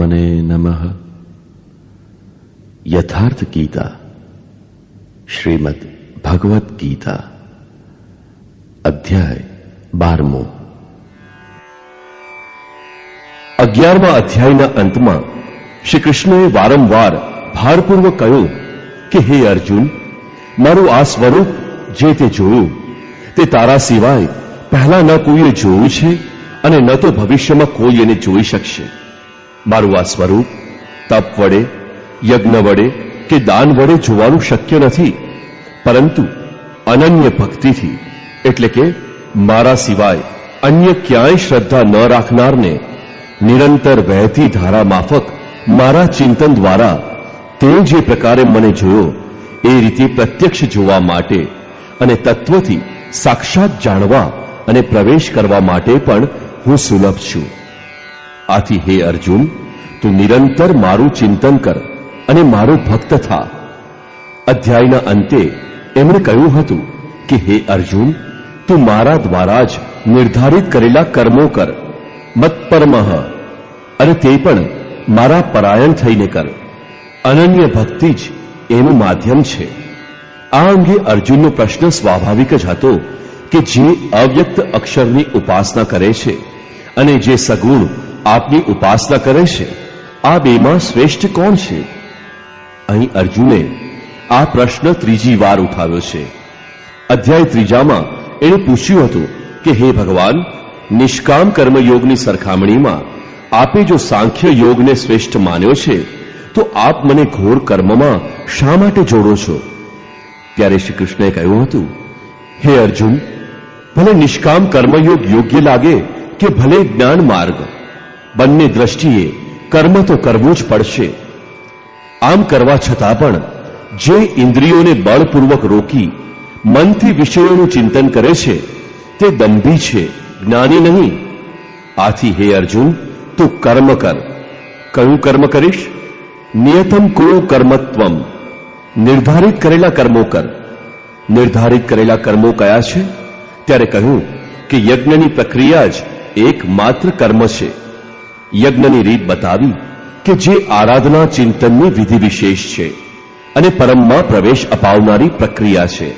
परमात्मने नमः। यथार्थ गीता, श्रीमद् भगवत गीता, अध्याय 12। 11મા અધ્યાયના અંતમાં શ્રી કૃષ્ણએ વારંવાર ભારપૂર્વક કહ્યું કે હે અર્જુન, મારું આ સ્વરૂપ જે તે જોયું તે તારા સિવાય પહેલા ન કોઈએ જોયું છે અને ન તો ભવિષ્યમાં કોઈ એને જોઈ શકશે. મારું આ સ્વરૂપ તપ વડે, યજ્ઞ વડે કે દાન વડે જોવાનું શક્ય નથી, પરંતુ અનન્ય ભક્તિથી, એટલે કે મારા સિવાય અન્ય ક્યાંય શ્રદ્ધા ન રાખનારને નિરંતર વહેતી ધારા માફક મારા ચિંતન દ્વારા તે જે પ્રકારે મને જોયો એ રીતે પ્રત્યક્ષ જોવા માટે અને તત્વથી સાક્ષાત જાણવા અને પ્રવેશ કરવા માટે પણ હું સુલભ છું. આથી હે અર્જુન, તું નિરંતર મારું ચિંતન કર અને મારો ભક્ત થા. અધ્યાયના અંતે એમણે કહ્યું હતું કે હે અર્જુન, તું મારા દ્વારા જ નિર્ધારિત કરેલા કર્મો કર, મત્પરમઃ, અને તે પણ મારા પરાયણ થઈને કર. અનન્ય ભક્તિ જ એનું માધ્યમ છે. આ અંગે અર્જુનનો પ્રશ્ન સ્વાભાવિક જ હતો કે જે અવ્યક્ત અક્ષરની ઉપાસના કરે છે અને જે સગુણ આપની ઉપાસના કરે છે, આ બેમાં શ્રેષ્ઠ કોણ છે? અહીં અર્જુને આ પ્રશ્ન ત્રીજી વાર ઉઠાવ્યો છે. અધ્યાય 3માં એણે પૂછ્યું હતું કે હે ભગવાન, નિષ્કામ કર્મયોગની સરખામણીમાં આપે જો સાંખ્ય યોગને શ્રેષ્ઠ માન્યો છે તો આપ મને ઘોર કર્મમાં શા માટે જોડો છો? ત્યારે શ્રી કૃષ્ણએ કહ્યું હતું, હે અર્જુન, ભલે નિષ્કામ કર્મયોગ યોગ્ય લાગે કે ભલે જ્ઞાન માર્ગ, બંને દ્રષ્ટિએ કર્મ તો કરવું જ પડશે. આમ કરવા છતાં પણ જે ઇન્દ્રિયોને બળપૂર્વક રોકી મનથી વિષયોનું ચિંતન કરે છે તે દંભી છે, જ્ઞાની નહીં. આથી હે અર્જુન, તું કર્મ કર. કયું કર્મ કરીશ? નિયતમ કુરુ કર્મત્વમ, નિર્ધારિત કરેલા કર્મો કર. નિર્ધારિત કરેલા કર્મો કયા છે? ત્યારે કહ્યું કે યજ્ઞની પ્રક્રિયા જ એકમાત્ર કર્મ છે. યજ્ઞની રીત બતાવી કે જે આરાધના ચિંતનની વિધિ વિશેષ છે અને પરમમાં પ્રવેશ અપાવનારી પ્રક્રિયા છે.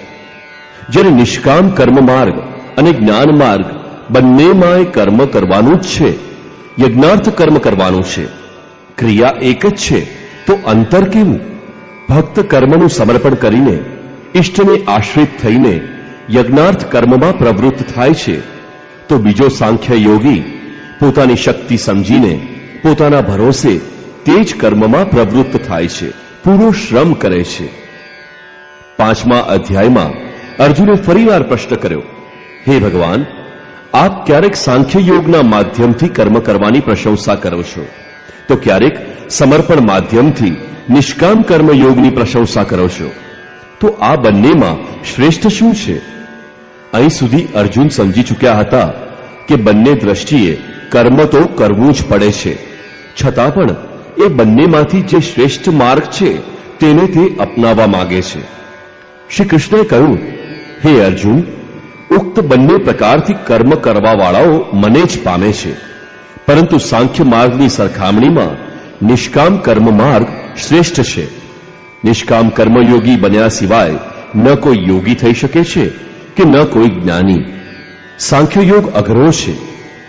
જ્યારે નિષ્કામ કર્મ માર્ગ અને જ્ઞાન માર્ગ બંનેમાં કર્મ કરવાનું જ છે, યજ્ઞાર્થ કર્મ કરવાનું છે. ક્રિયા એક જ છે તો અંતર કેવું? ભક્ત કર્મનું સમર્પણ કરીને ઇષ્ટને આશ્રિત થઈને યજ્ઞાર્થ કર્મમાં પ્રવૃત્ત થાય છે, તો બીજો સાંખ્ય યોગી પોતાની શક્તિ સમજીને પોતાના ભરોસે તે જ કર્મમાં પ્રવૃત્ત થાય છે, પૂરો શ્રમ કરે છે. 5મા અધ્યાયમાં અર્જુને ફરીવાર પ્રશ્ન કર્યો, હે ભગવાન, આપ ક્યારેક સાંખ્ય યોગના માધ્યમથી કર્મ કરવાની પ્રશંસા કરો છો તો ક્યારેક સમર્પણ માધ્યમથી નિષ્કામ કર્મયોગની પ્રશંસા કરો છો, તો આ બંનેમાં શ્રેષ્ઠ શું છે? અહીં સુધી અર્જુન સમજી ચૂક્યા હતા કે બંને દ્રષ્ટિએ કર્મ તો કરવું જ પડે છે, છતાં પણ એ બંનેમાંથી જે શ્રેષ્ઠ માર્ગ છે તેને તે અપનાવવા માંગે છે. શ્રી કૃષ્ણએ કહ્યું, હે અર્જુન, ઉક્ત બંને પ્રકારથી કર્મ કરવાવાળાઓ મને જ પામે છે, પરંતુ સાંખ્ય માર્ગની સરખામણીમાં નિષ્કામ કર્મ માર્ગ શ્રેષ્ઠ છે. નિષ્કામ કર્મયોગી બન્યા સિવાય ન કોઈ યોગી થઈ શકે છે કે ન કોઈ જ્ઞાની. સાંખ્ય યોગ અઘરો છે,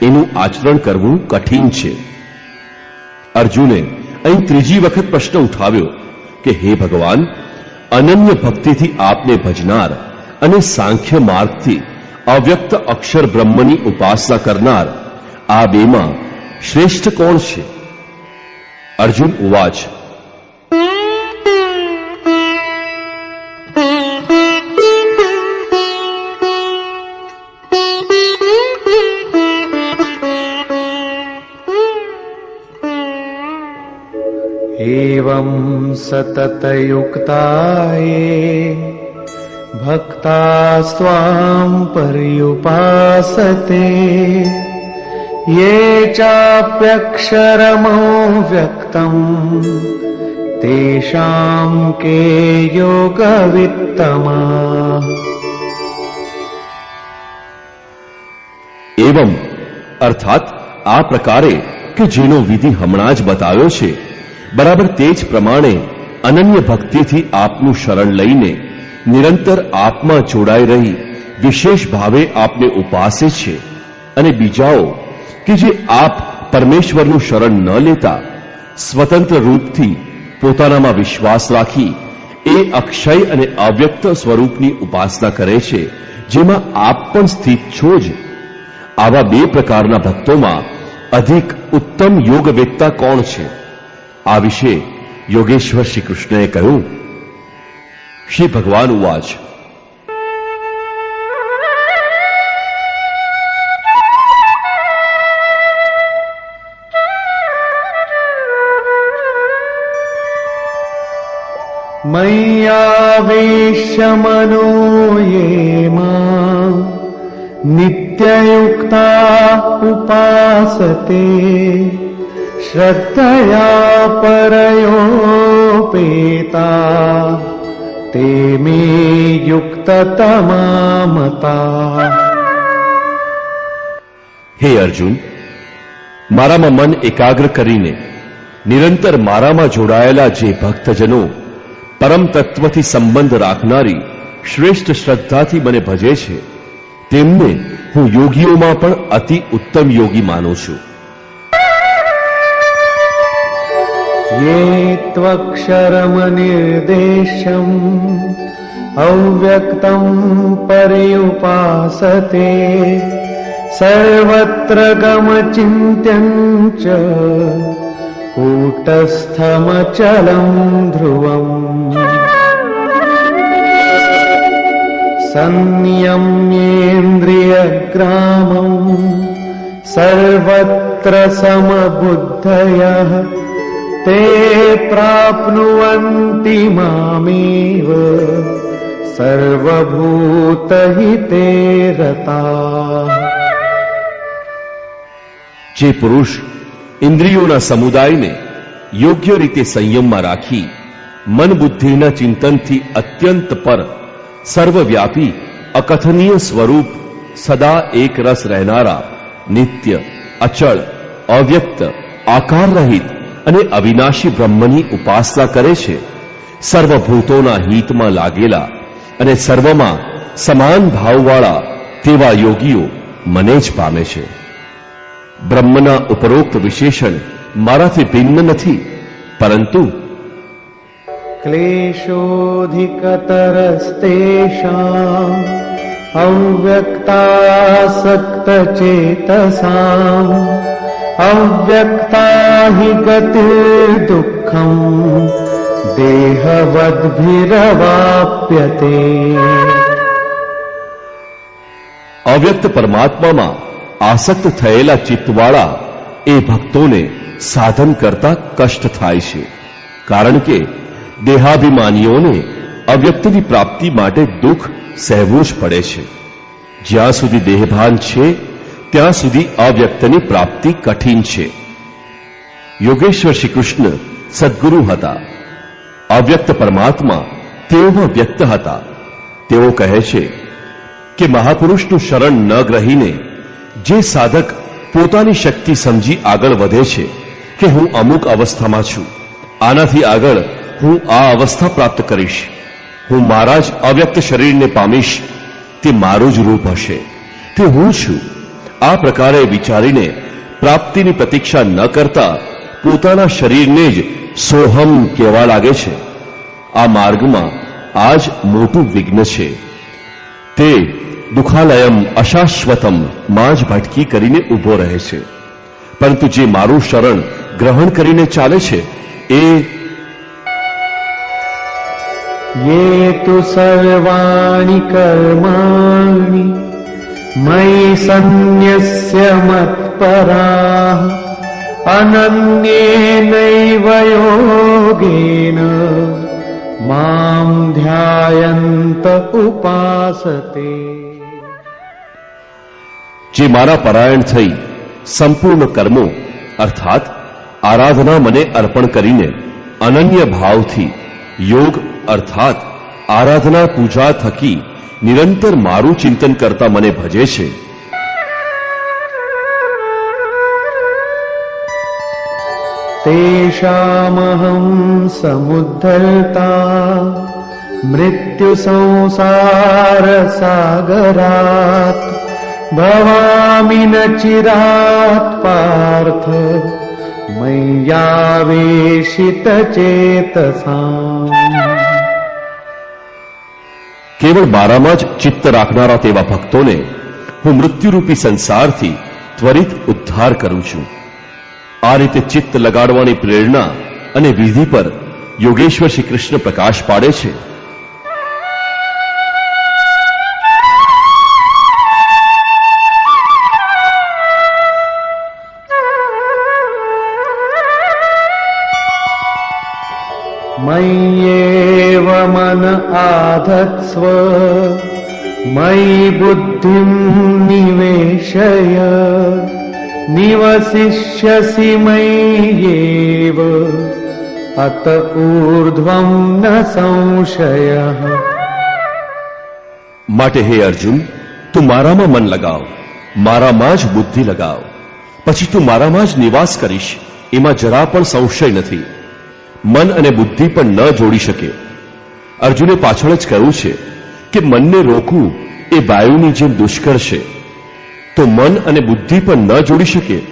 એનું આચરણ કરવું કઠિન છે. અર્જુને અહીં ત્રીજી વખત પ્રશ્ન ઉઠાવ્યો કે હે ભગવાન, અનન્ય ભક્તિથી આપને ભજનાર અને સાંખ્ય માર્ગથી અવ્યક્ત અક્ષર બ્રહ્મની ઉપાસના કરનાર, આ બેમાં શ્રેષ્ઠ કોણ છે? અર્જુન ઉવાચ, एवं सततयुक्ताये भक्ता स्वां पर्युपासते ये चाप्यक्षरमव्यक्तं तेषां के योगवित्तमाः. एवं अर्थात આ પ્રકારે કે જેનો વિધિ હમણાં જ બતાવ્યો છે, બરાબર તે જ પ્રમાણે અનન્ય ભક્તિથી આપનું શરણ લઈને નિરંતર આપમાં જોડાઈ રહી વિશેષ ભાવે આપને ઉપાસે છે, અને બીજાઓ કે જે આપ પરમેશ્વરનું શરણ ન લેતા સ્વતંત્ર રૂપથી પોતાનામાં વિશ્વાસ રાખી એ અક્ષય અને અવ્યક્ત સ્વરૂપની ઉપાસના કરે છે, જેમાં આપ પણ સ્થિત છો જ. આવા બે પ્રકારના ભક્તોમાં અધિક ઉત્તમ યોગવેત્તા કોણ છે? આ વિશે યોગેશ્વર શ્રી કૃષ્ણએ કહ્યું. શ્રી ભગવાન ઉવાચ, मय्यावेश्य मनो ये मां नित्ययुक्ता उपासते श्रद्धया परयोपेता ते मे युक्ततमा मता. હે અર્જુન, મારામાં મન એકાગ્ર કરીને નિરંતર મારામાં જોડાયેલા જે ભક્તજનો પરમ તત્વથી સંબંધ રાખનારી શ્રેષ્ઠ શ્રદ્ધાથી મને ભજે છે, તેમને હું યોગીઓમાં પણ અતિ ઉત્તમ યોગી માનું છું. ये त्वक्षरमनिर्देशम् अव्यक्तं पर्युपासते सर्वत्र गमचिन्त्यं च कूटस्थमचलं ध्रुवम् संयम्येन्द्रियग्रामं सर्वत्र समबुद्धयः ते प्राप्नुवन्ति मामेव सर्वभूतहिते रताः. જે પુરુષ ઇન્દ્રિયોના સમુદાયને યોગ્ય રીતે સંયમમાં રાખી મન બુદ્ધિના ચિંતનથી અત્યંત પર સર્વવ્યાપી અકથનીય સ્વરૂપ સદા એક રસ રહેનારા નિત્ય અચળ અવ્યક્ત આકાર રહિત અને અવિનાશી બ્રહ્મની ઉપાસના કરે છે, સર્વભૂતોના હિતમાં લાગેલા અને સર્વમાં સમાન ભાવવાળા તેવા યોગીઓ મને જ પામે છે. બ્રહ્મના ઉપરોક્ત વિશેષણ મારાથી ભિન્ન નથી, પરંતુ क्लेशोऽधिकतरस्तेषाम् अव्यक्तासक्तचेतसाम् अव्यक्ता हि गतिर्दुःखम् देहवद्भिरवाप्यते. અવ્યક્ત પરમાત્મામાં આસક્ત થયેલા ચિત્તવાળા એ ભક્તોને સાધન કરતા કષ્ટ થાય છે, કારણ કે દેહાભિમાનીઓને અવ્યક્તની પ્રાપ્તિ માટે દુઃખ સહેવું જ પડે છે. જ્યાં સુધી દેહભાન છે ત્યાં સુધી અવ્યક્તની પ્રાપ્તિ કઠિન છે. યોગેશ્વર શ્રી કૃષ્ણ સદ્ગુરુ હતા. અવ્યક્ત પરમાત્મા તેઓમાં વ્યક્ત હતા. તેઓ કહે છે કે મહાપુરુષનું શરણ ન ગ્રહીને જે સાધક પોતાની શક્તિ સમજી આગળ વધે છે કે હું અમુક અવસ્થામાં છું, આનાથી આગળ હું આ અવસ્થા પ્રાપ્ત કરીશ, હું મારા જ અવ્યક્ત શરીરને પામીશ, તે મારું જ રૂપ હશે, તે હું છું, આ પ્રકારે વિચારીને પ્રાપ્તિની પ્રતીક્ષા ન કરતા પોતાના શરીરને જ સોહમ કહેવા લાગે છે. આ માર્ગમાં આ જ મોટું વિઘ્ન છે. તે દુઃખાલયમ અશાશ્વતમ માં જ ભટકી કરીને ઊભો રહે છે. પરંતુ જે મારું શરણ ગ્રહણ કરીને ચાલે છે એ ये तु सर्वाणि कर्माणि मयि सन्न्यस्य मत्पराः अनन्येनैव योगेन मां ध्यायन्त उपासते. જે મારા પરાયણ થઈ સંપૂર્ણ કર્મો અર્થાત આરાધના મને અર્પણ કરીને અનન્ય ભાવથી યોગ અર્થાત આરાધના પૂજા થકી નિરંતર મારું ચિંતન કરતા મને ભજે છે, तेषामहं समुद्धर्ता मृत्यु संसार सागरात् भवामि न चिरात् पार्थ मय्यावेशित चेतसाम्। કેવળ મારામાં જ ચિત્ત રાખનારા તેવા ભક્તોને હું મૃત્યુરૂપી સંસારથી ત્વરિત ઉદ્ધાર કરું છું. આ રીતે ચિત્ત લગાડવાની પ્રેરણા અને વિધિ પર યોગેશ્વર શ્રી કૃષ્ણ પ્રકાશ પાડે છે. मय्येव मन आधत्स्व मयि बुद्धिं निवेशय निवसिष्यसि मय्येव अत ऊर्ध्वं न संशयः। માટે હે અર્જુન, તું મારામાં મન લગાવ, મારામાં જ બુદ્ધિ લગાવ, પછી તું મારામાં જ નિવાસ કરીશ, એમાં જરા પણ સંશય નથી. મન અને બુદ્ધિ પણ ન જોડી શકે. અર્જુને પાછળ જ કહ્યું છે કે મનને રોકવું એ વાયુની જેમ દુષ્કર છે. તો મન અને બુદ્ધિ પણ ન જોડી શકે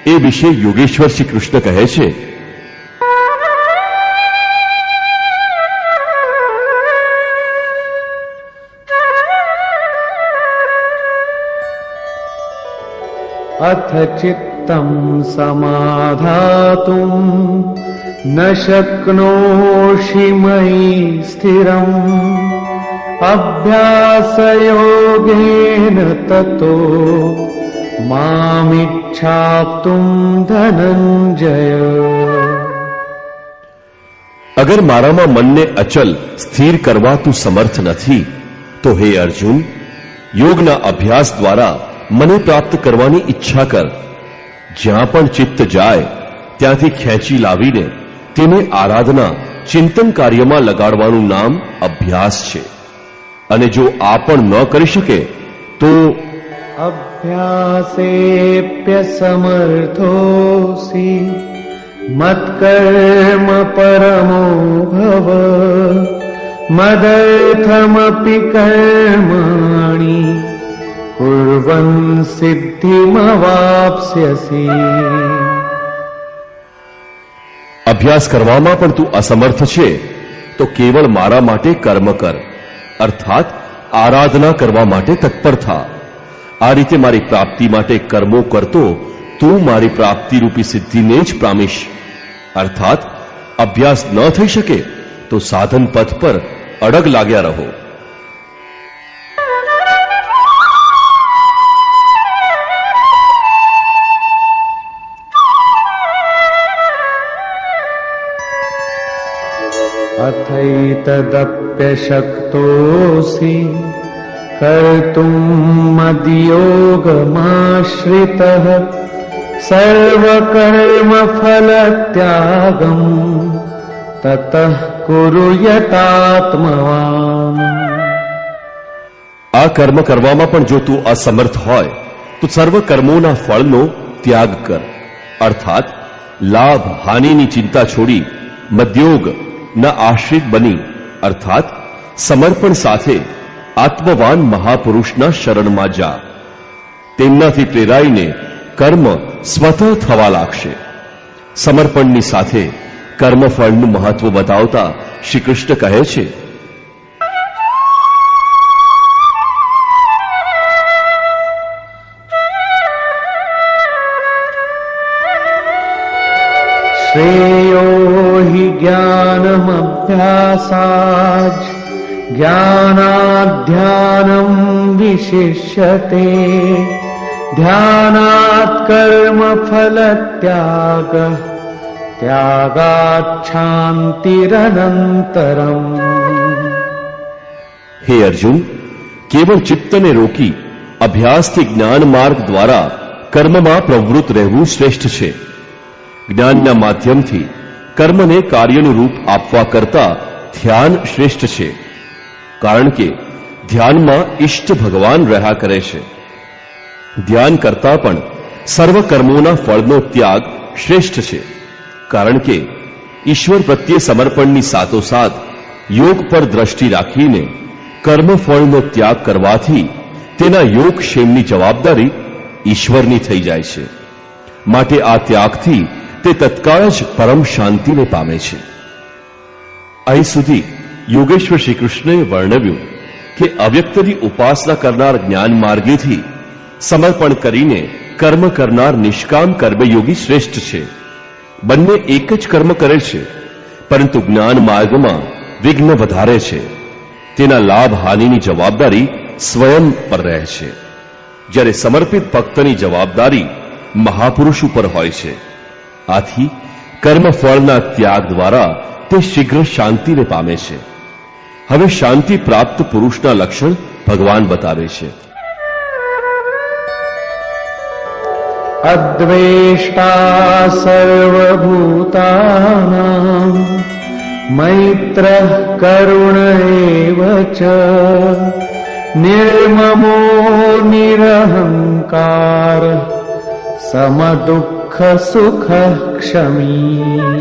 એ વિશે યોગેશ્વર શ્રી કૃષ્ણ કહે છે, अथ चित्तं समाधातुं न शक्नोषि मयि स्थिरम् अभ्यासयोगेन ततो मामिच्छाप्तुं धनञ्जय। અગર મારામાં મનને અચલ સ્થિર કરવા તું સમર્થ નથી તો હે અર્જુન, યોગના અભ્યાસ દ્વારા મને પ્રાપ્ત કરવાની ઈચ્છા કર. જ્યાં પણ ચિત્ત જાય ત્યાંથી ખેંચી લાવીને તેને આરાધના ચિંતન કાર્યમાં લગાડવાનું નામ અભ્યાસ છે. અને જો આ પણ ન કરી શકે તો अभ्यासेऽप्य समर्थोऽसि मत्कर्म परमो भव मदर्थमपि कर्माणि कुर्वन् सिद्धिमवाप्स्यसि। અભ્યાસ કરવામાં પણ તું અસમર્થ છે તો કેવળ મારા માટે કર્મ કર, અર્થાત આરાધના કરવા માટે તત્પર થા. આ રીતે મારી પ્રાપ્તિ માટે કર્મો કરતો તું મારી પ્રાપ્તિરૂપી સિદ્ધિને જ પામીશ. અર્થાત અભ્યાસ ન થઈ શકે તો સાધન પથ પર અડગ લાગ્યા રહો. अथैतदप्यशक्तोऽसि कर्तुं मद्योगमाश्रितः सर्वकर्मफलत्यागं ततः कुरु यतात्मवान्। આ કર્મ કરવામાં પણ જો તું અસમર્થ હોય તો સર્વ કર્મોના ફળનો ત્યાગ કર, અર્થાત લાભ હાનિની ચિંતા છોડી મદ્યોગ ના આશ્રિત બની, અર્થાત સમર્પણ સાથે આત્મવાન મહાપુરુષના શરણમાં જા. તેમનાથી પ્રેરાઈને કર્મ સ્વતઃ થવા લાગશે. સમર્પણની સાથે કર્મફળનું મહત્વ બતાવતા શ્રી કૃષ્ણ કહે છે, श्रेयो हि ज्ञानमभ्यासाच् ज्ञानाध्यानं विशिष्यते ध्यानात् कर्मफलत्यागः त्यागात् शान्तिरनन्तरम्। હે અર્જુન, કેવળ ચિત્તને રોકી અભ્યાસથી જ્ઞાન માર્ગ દ્વારા કર્મમાં પ્રવૃત્ત રહેવું શ્રેષ્ઠ છે. જ્ઞાનના માધ્યમથી કર્મને કાર્યનું રૂપ આપવા કરતા ધ્યાન શ્રેષ્ઠ છે, કારણ કે ધ્યાનમાં ઈષ્ટ ભગવાન રહ્યા કરે છે. ધ્યાન કરતા પણ સર્વ કર્મોના ફળનો ત્યાગ શ્રેષ્ઠ છે, કારણ કે ઈશ્વર પ્રત્યે સમર્પણની સાથોસાથ યોગ પર દ્રષ્ટિ રાખીને કર્મફળનો ત્યાગ કરવાથી તેના યોગક્ષેમની જવાબદારી ઈશ્વરની થઈ જાય છે. માટે આ ત્યાગથી તે તત્કાળ જ પરમ શાંતિને પામે છે. અહીં સુધી યોગેશ્વર શ્રી કૃષ્ણએ વર્ણવ્યું કે અવ્યક્તની ઉપાસના કરનાર જ્ઞાન માર્ગેથી સમર્પણ કરીને કર્મ કરનાર નિષ્કામ કર્મયોગી શ્રેષ્ઠ છે. બંને એક જ કર્મ કરે છે, પરંતુ જ્ઞાન માર્ગમાં વિઘ્ન વધારે છે. તેના લાભ હાનિની જવાબદારી સ્વયં પર રહે છે, જ્યારે સમર્પિત ભક્તની જવાબદારી મહાપુરુષ ઉપર હોય છે. આથી કર્મફળના ત્યાગ દ્વારા તે શીઘ્ર શાંતિને પામે છે. હવે શાંતિ પ્રાપ્ત પુરુષના લક્ષણ ભગવાન બતાવે છે. અદ્વેષ્ટા સર્વભૂતાનાં મૈત્રઃ કરુણ એવ ચ નિર્મમો નિરહંકાર સમદુઃખ સુખ ક્ષમી.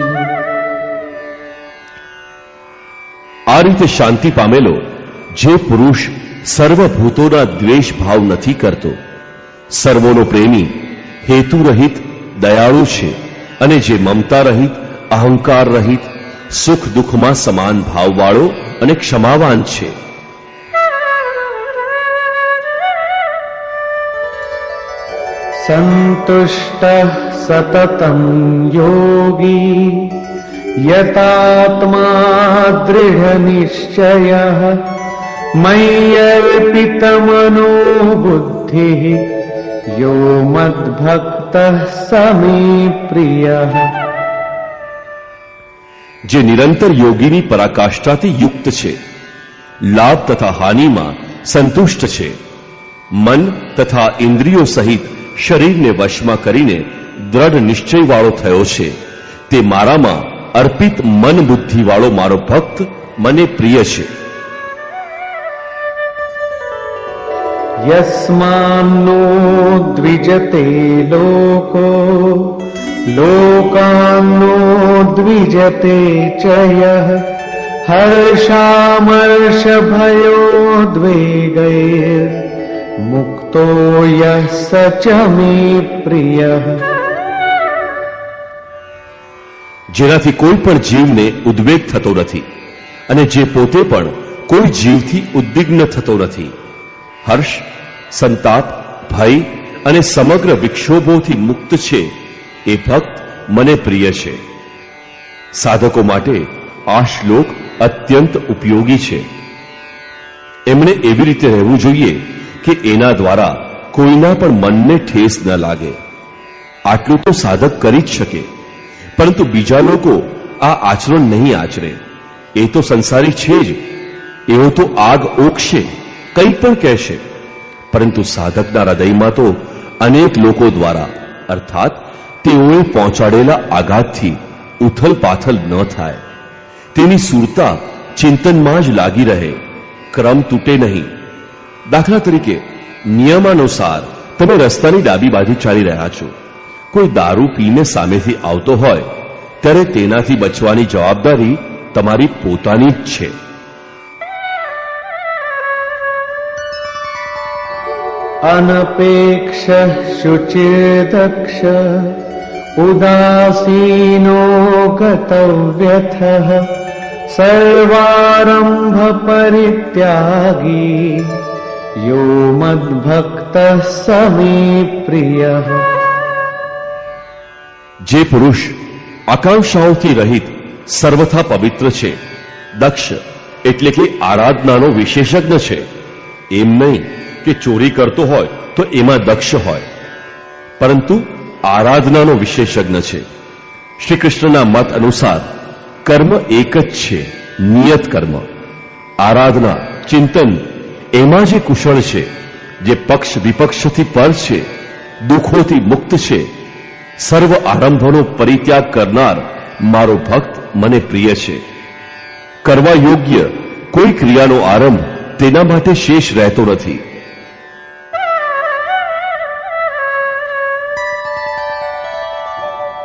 આ રીતે શાંતિ પામેલો જે પુરુષ સર્વભૂતોના દ્વેષ ભાવ નથી કરતો, સર્વોનો પ્રેમી, હેતુ રહિત, દયાળુ છે અને જે મમતા રહિત, અહંકાર રહિત, સુખ દુઃખમાં સમાન ભાવવાળો અને ક્ષમાવાન છે. સંતુષ્ટ સતતં યોગી યતાત્મા દૃઢ નિશ્ચયઃ મય્યર્પિતમનો બુદ્ધિઃ યો મદ્ભક્તઃ સમે પ્રિયઃ. જે નિરંતર યોગીની પરાકાષ્ઠાથી યુક્ત છે, લાભ તથા હાનિમાં સંતુષ્ટ છે, મન તથા ઇન્દ્રિયો સહિત શરીરને વશમાં કરીને દ્રઢ નિશ્ચયવાળો થયો છે, તે મારામાં અર્પિત મન બુદ્ધિવાળો મારો ભક્ત મને પ્રિય છે. યસ્માન્નો દ્વિજતે લોકો લોકાન્નો દ્વિજતે ચ યઃ હર્ષામર્ષ ભયોદ્વેગૈર મુક્તો યઃ સ ચ મે પ્રિયઃ. જેનાથી કોઈ પણ જીવને ઉદ્વેગ થતો નથી અને જે પોતે પણ કોઈ જીવથી ઉદ્વિગ્ન થતો નથી. હર્ષ, સંતાપ, ભય અને સમગ્ર વિક્ષોભોથી મુક્ત છે, એ ભક્ત મને પ્રિય છે. સાધકો માટે આ શ્લોક અત્યંત ઉપયોગી છે. એમણે એવી રીતે રહેવું જોઈએ કે એના દ્વારા કોઈના પણ મનને ઠેસ ન લાગે. આટલું તો સાધક કરી જ શકે, પરંતુ બીજા લોકો આ આચરણ નહીં આચરે. એ તો સંસારી છે જ, એઓ તો આગ ઓકશે, કંઈ પણ કહેશે, પરંતુ સાધકના હૃદયમાં તો અનેક લોકો દ્વારા અર્થાત તેઓએ પહોંચાડેલા આઘાતથી ઉથલ પાથલ ન થાય. તેની સુરતા ચિંતનમાં જ લાગી રહે, ક્રમ તૂટે નહીં. દાખલા તરીકે નિયમાનુસાર તમે રસ્તાની ડાબી બાજુ ચાલી રહ્યા છો. કોઈ દારૂ પીને સામેથી આવતો હોય ત્યારે તેનાથી બચવાની જવાબદારી તમારી પોતાની જ છે. અનપેક્ષ શુચિર્દક્ષ ઉદાસીનો ગતવ્યથઃ સર્વારંભ પરિત્યાગી યો મદ્ભક્તઃ સમે પ્રિયઃ. જે પુરુષ આકાંક્ષાઓથી રહિત સર્વથા પવિત્ર છે, દક્ષ એટલે કે આરાધનાનો વિશેષજ્ઞ છે. એમ નહીં કે ચોરી કરતો હોય તો એમાં દક્ષ હોય, પરંતુ આરાધનાનો વિશેષજ્ઞ છે. શ્રી કૃષ્ણના મત અનુસાર કર્મ એક જ છે, નિયત કર્મ. આરાધના, ચિંતન એમાં જે કુશળ છે, જે પક્ષ વિપક્ષથી પર છે, દુઃખોથી મુક્ત છે, સર્વ આરંભોનો પરિત્યાગ કરનાર મારો ભક્ત મને પ્રિય છે. કરવા યોગ્ય કોઈ ક્રિયાનો આરંભ તેના માટે શેષ રહેતો નથી.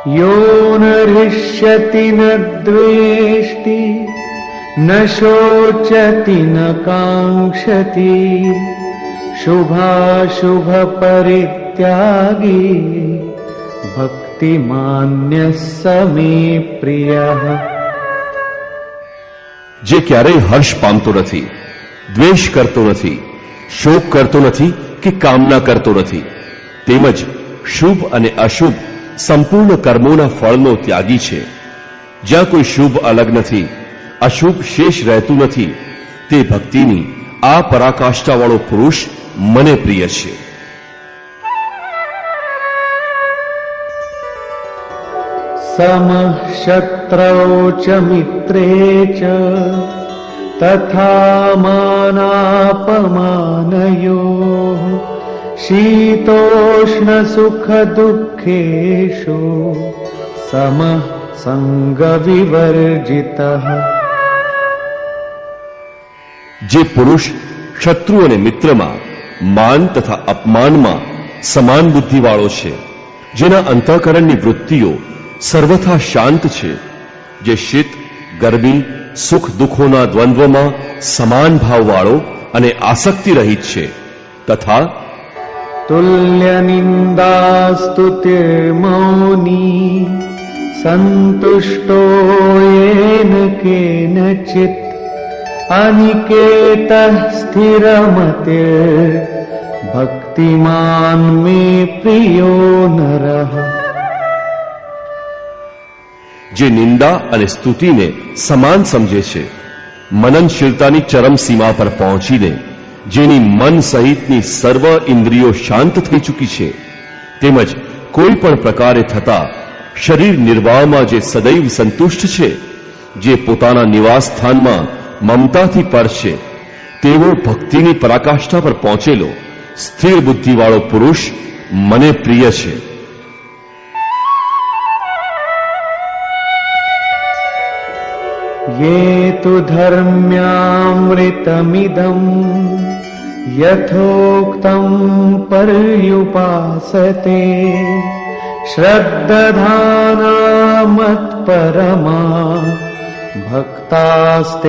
यो न हृष्यति न द्वेष्टि न शोचति न काङ्क्षति शुभाशुभ परित्यागी भक्तिमान्यः स मे प्रियः। જે ક્યારેય હર્ષ પામતો નથી, દ્વેષ કરતો નથી, શોક કરતો નથી કે કામના કરતો નથી, તેમજ શુભ અને અશુભ સંપૂર્ણ કર્મોના ફળનો ત્યાગી છે, જ્યાં કોઈ શુભ અલગ નથી, અશુભ શેષ રહેતું નથી, તે ભક્તિની આ પરાકાષ્ઠાવાળો પુરુષ મને પ્રિય છે. समः शत्रौ च मित्रे च तथा मानापमानयोः शीतोष्ण सुख दुःखेषु समः संग विवर्जितः. જે પુરુષ શત્રુ અને મિત્રમાં માન તથા અપમાનમાં સમાન બુદ્ધિવાળો છે, જેના અંતઃકરણની વૃત્તિઓ સર્વથા શાંત છે, જે શીત ગરમી સુખ દુઃખોના દ્વંદ્વમાં સમાન ભાવવાળો અને આસક્તિ રહિત છે, તથા तुल्य निंदा स्तुतिर्मौनी संतुष्टो येन केनचित् अनिकेतः स्थिरमतिर् भक्तिमान् मे प्रियो नरः. જે નિંદા અને સ્તુતિને સમાન સમજે છે, મનનશીલતાની ચરમ સીમા પર પહોંચીને જેની મન સહિતની સર્વ ઇન્દ્રિયો શાંત થઈ ચૂકી છે, તેમજ કોઈ પણ પ્રકારે થતા શરીર નિર્વાહમાં જે સદૈવ સંતુષ્ટ છે, જે પોતાના નિવાસ સ્થાનમાં મમતાથી પર છે, તેવો ભક્તિની પરાકાષ્ઠા પર પહોંચેલો સ્થિર બુદ્ધિવાળો પુરુષ મને પ્રિય છે. ये तु धर्म्यामृतमिदं यथोक्तं पर्युपासते श्रद्धाना मत्परमा भक्तास्तेतीव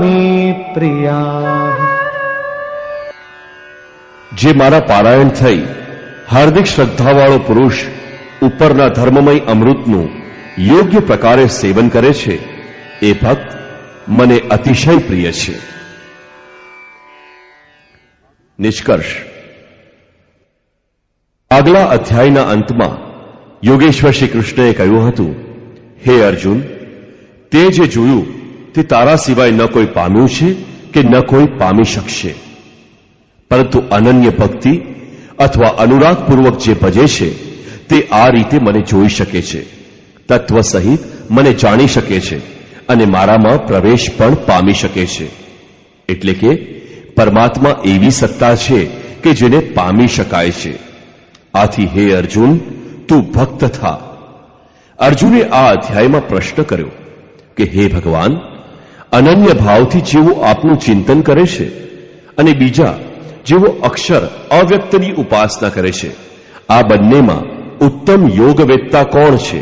मे प्रिया. જે મારા પારાયણ થઈ હાર્દિક શ્રદ્ધાવાળો પુરુષ ઉપરના ધર્મમય અમૃતનું યોગ્ય પ્રકારે સેવન કરે છે, એ ભક્ત મને અતિશય પ્રિય છે. નિષ્કર્ષ. આગલા અધ્યાયના અંતમાં યોગેશ્વર શ્રી કૃષ્ણએ કહ્યું હતું, હે અર્જુન, તે જે જોયું તે તારા સિવાય ન કોઈ પામ્યું છે કે ન કોઈ પામી શકશે, પરંતુ અનન્ય ભક્તિ અથવા અનુરાગપૂર્વક જે ભજે છે તે આ રીતે મને જોઈ શકે છે, તત્વ સહિત મને જાણી શકે છે અને મારામાં પ્રવેશ પણ પામી શકે છે. એટલે કે પરમાત્મા એવી સત્તા છે કે જેને પામી શકાય છે. આથી હે અર્જુન, તું ભક્ત થા. અર્જુને આ અધ્યાયમાં પ્રશ્ન કર્યો કે હે ભગવાન, અનન્ય ભાવથી જેવો આપનું ચિંતન કરે છે અને બીજા જેવો અક્ષર અવ્યક્તની ઉપાસના કરે છે, આ બંનેમાં ઉત્તમ યોગવેત્તા કોણ છે?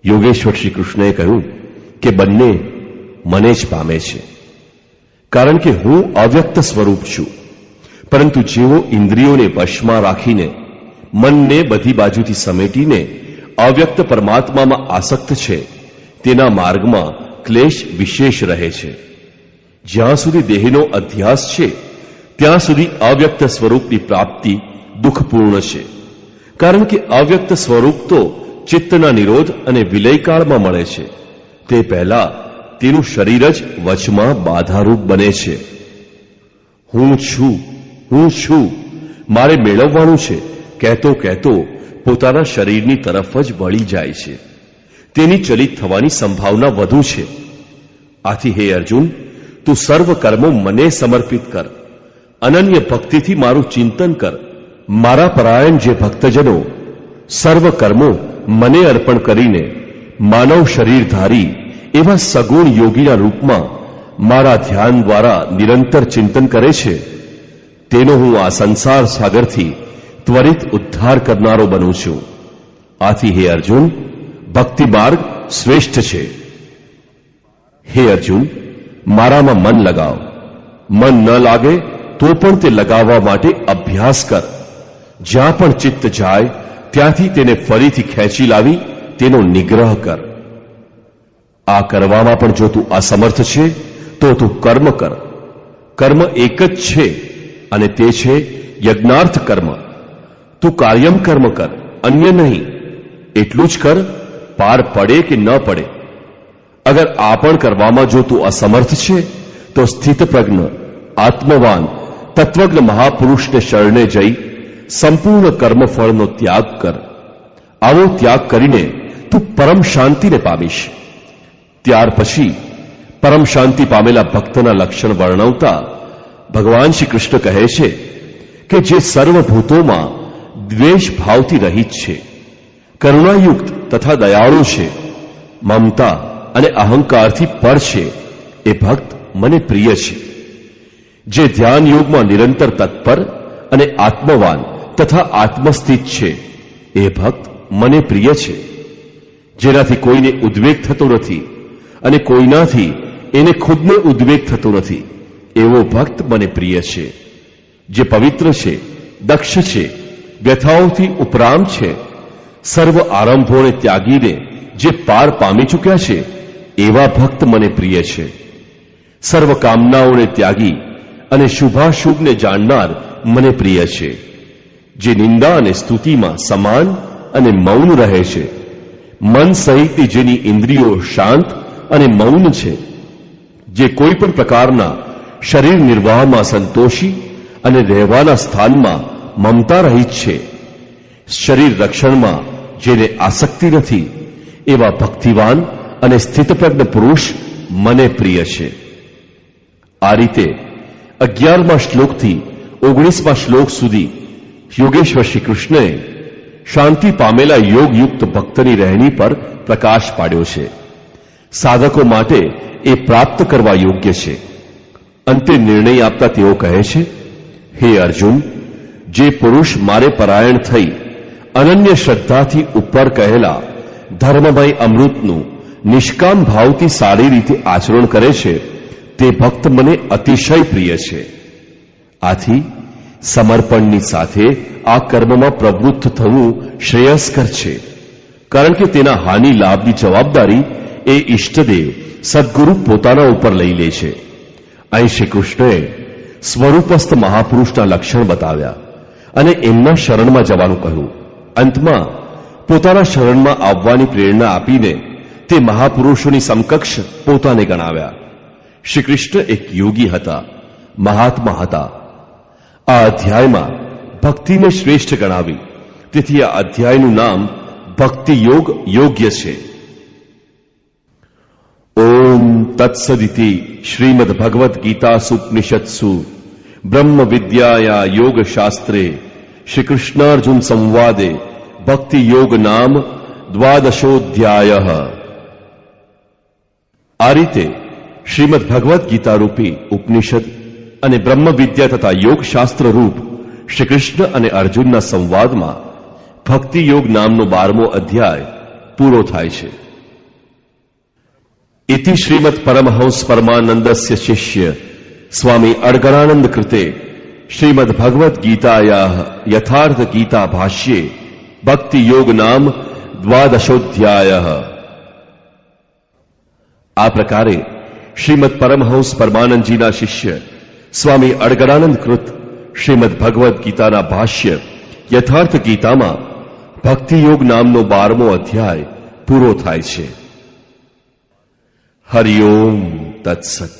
યોગેશ્વર શ્રી કૃષ્ણએ કહ્યું કે બંને મને જ પામે છે, કારણ કે હું અવ્યક્ત સ્વરૂપ છું. પરંતુ જેઓ ઇન્દ્રિયોને વશમાં રાખીને મનને બધી બાજુથી સમેટીને અવ્યક્ત પરમાત્મામાં આસક્ત છે, તેના માર્ગમાં ક્લેશ વિશેષ રહે છે. જ્યાં સુધી દેહનો અધ્યાસ છે ત્યાં સુધી અવ્યક્ત સ્વરૂપની પ્રાપ્તિ દુઃખપૂર્ણ છે, કારણ કે અવ્યક્ત સ્વરૂપ તો ચિત્તના નિરોધ અને વિલયકાળમાં મળે છે. તે પહેલા તેનું શરીર જ વચમાં બાધારૂપ બને છે. હું છું, હું છું, મારે મેળવવાનું છે કહેતો કહેતો પોતાના શરીરની તરફ જ વળી જાય છે. તેની ચલિત થવાની સંભાવના વધુ છે. આથી હે અર્જુન, તું સર્વ કર્મો મને સમર્પિત કર, અનન્ય ભક્તિથી મારું ચિંતન કર. મારા પરાયણ જે ભક્તજનો સર્વ કર્મો મને અર્પણ કરીને માનવ શરીર ધારી એવા સગુણ યોગીના રૂપમાં મારા ધ્યાન દ્વારા નિરંતર ચિંતન કરે છે, તેનો હું આ સંસાર સાગરથી ત્વરિત ઉદ્ધાર કરનારો બનું છું. આથી હે અર્જુન, ભક્તિ માર્ગ શ્રેષ્ઠ છે. હે અર્જુન, મારામાં મન લગાવ. મન ન લાગે તો પણ તે લગાવવા માટે અભ્યાસ કર. જ્યાં પણ ચિત્ત જાય ત્યાંથી તેને ફરીથી ખેંચી લાવી તેનો નિગ્રહ કર. આ કરવામાં પણ જો તું અસમર્થ છે તો તું કર્મ કર. કર્મ એક જ છે અને તે છે યજ્ઞાર્થ કર્મ. તું કાર્યમ કર્મ કર, અન્ય નહીં. એટલું જ કર, પાર પડે કે ન પડે. અગર આ પણ કરવામાં જો તું અસમર્થ છે તો સ્થિતપ્રજ્ઞ, આત્મવાન, તત્વજ્ઞ મહાપુરુષને શરણે જઈ સંપૂર્ણ કર્મફળનો ત્યાગ કર. આવો ત્યાગ કરીને તું પરમ શાંતિને પામીશ. ત્યાર પછી પરમ શાંતિ પામેલા ભક્તના લક્ષણ વર્ણવતા ભગવાન શ્રી કૃષ્ણ કહે છે કે જે સર્વભૂતોમાં દ્વેષ ભાવથી રહિત છે, કરુણાયુક્ત તથા દયાળુ છે, મમતા અને અહંકારથી પર છે, એ ભક્ત મને પ્રિય છે. જે ધ્યાન યોગમાં નિરંતર તત્પર અને આત્મવાન તથા આત્મસ્થિત છે, એ ભક્ત મને પ્રિય છે. જેનાથી કોઈને ઉદ્વેગ થતો નથી અને કોઈનાથી એને ખુદને ઉદ્વેગ થતો નથી, એવો ભક્ત મને પ્રિય છે. જે પવિત્ર છે, દક્ષ છે, વ્યથાઓથી ઉપરામ છે, સર્વ આરંભોને ત્યાગીને જે પાર પામી ચૂક્યા છે, એવા ભક્ત મને પ્રિય છે. સર્વ કામનાઓને ત્યાગી અને શુભાશુભને જાણનાર મને પ્રિય છે. જે નિંદા અને સ્તુતિમાં સમાન અને મૌન રહે છે, મન સહિતની જેની ઇન્દ્રિયો શાંત અને મૌન છે, જે કોઈ પણ પ્રકારના શરીર નિર્વાહમાં સંતોષી અને રહેવાના સ્થાનમાં મમતા રહિત છે, શરીર રક્ષણમાં જેને આસક્તિ નથી, એવા ભક્તિવાન અને સ્થિતપ્રજ્ઞ પુરુષ મને પ્રિય છે. આ રીતે 11મા શ્લોકથી 19મા શ્લોક સુધી યોગેશ્વર શ્રી કૃષ્ણએ શાંતિ પામેલા યોગયુક્ત ભક્તની રહેણી પર પ્રકાશ પાડ્યો છે. સાધકો માટે એ પ્રાપ્ત કરવા યોગ્ય છે. અંતે નિર્ણય આપતા તેઓ કહે છે, હે અર્જુન, જે પુરુષ મારે પરાયણ થઈ અનન્ય શ્રદ્ધાથી ઉપર કહેલા ધર્મમય અમૃતનું નિષ્કામ ભાવથી સારી રીતે આચરણ કરે છે, તે ભક્ત મને અતિશય પ્રિય છે. આથી સમર્પણની સાથે આ કર્મમાં પ્રવૃત્ત થવું શ્રેયસ્કર છે, કારણ કે તેના હાનિ લાભની જવાબદારી એ ઈષ્ટદેવ સદગુરુ પોતાના ઉપર લઈ લે છે. અહીં શ્રી કૃષ્ણએ સ્વરૂપસ્થ મહાપુરુષના લક્ષણ બતાવ્યા અને એમના શરણમાં જવાનું કહ્યું. અંતમાં પોતાના શરણમાં આવવાની પ્રેરણા આપીને તે મહાપુરુષોની સમકક્ષ પોતાને ગણાવ્યા. શ્રી કૃષ્ણ એક યોગી હતા, મહાત્મા હતા. આ અધ્યાયમાં ભક્તિને શ્રેષ્ઠ ગણાવી, તેથી આ અધ્યાયનું નામ ભક્તિ યોગ યોગ્ય છે. ઓમ તત્સદિતિ શ્રીમદ ભગવદ્ ગીતાસુપનિષત્સુ બ્રહ્મ વિદ્યાયા યોગ શાસ્ત્રે શ્રી કૃષ્ણાર્જુન સંવાદે ભક્તિ યોગ નામ 12ધ્યાય. આ રીતે શ્રીમદ ભગવદ્ ગીતા રૂપી ઉપનિષદ અને બ્રહ્મ વિદ્યા તથા યોગ શાસ્ત્ર રૂપ શ્રી કૃષ્ણ અને અર્જુનના સંવાદમાં ભક્તિ યોગ નામનો 12મો અધ્યાય પૂરો થાય છે. ઇતિ શ્રીમદ પરમહંસ પરમાનંદસ્ય શિષ્ય સ્વામી અડગણાનંદ કૃતે શ્રીમદ ભગવદ્ ગીતાયાઃ યથાર્થ ગીતા ભાષ્યે ભક્તિ યોગ નામ 12ધ્યાય. આ પ્રકારે શ્રીમદ પરમહંસ પરમાનંદજીના શિષ્ય સ્વામી અડગણાનંદ કૃત શ્રીમદ ભગવદ્ ગીતાના ભાષ્ય યથાર્થ ગીતામાં ભક્તિ યોગ નામનો 12મો અધ્યાય પૂરો થાય છે. હરિ ઓમ તત્સત.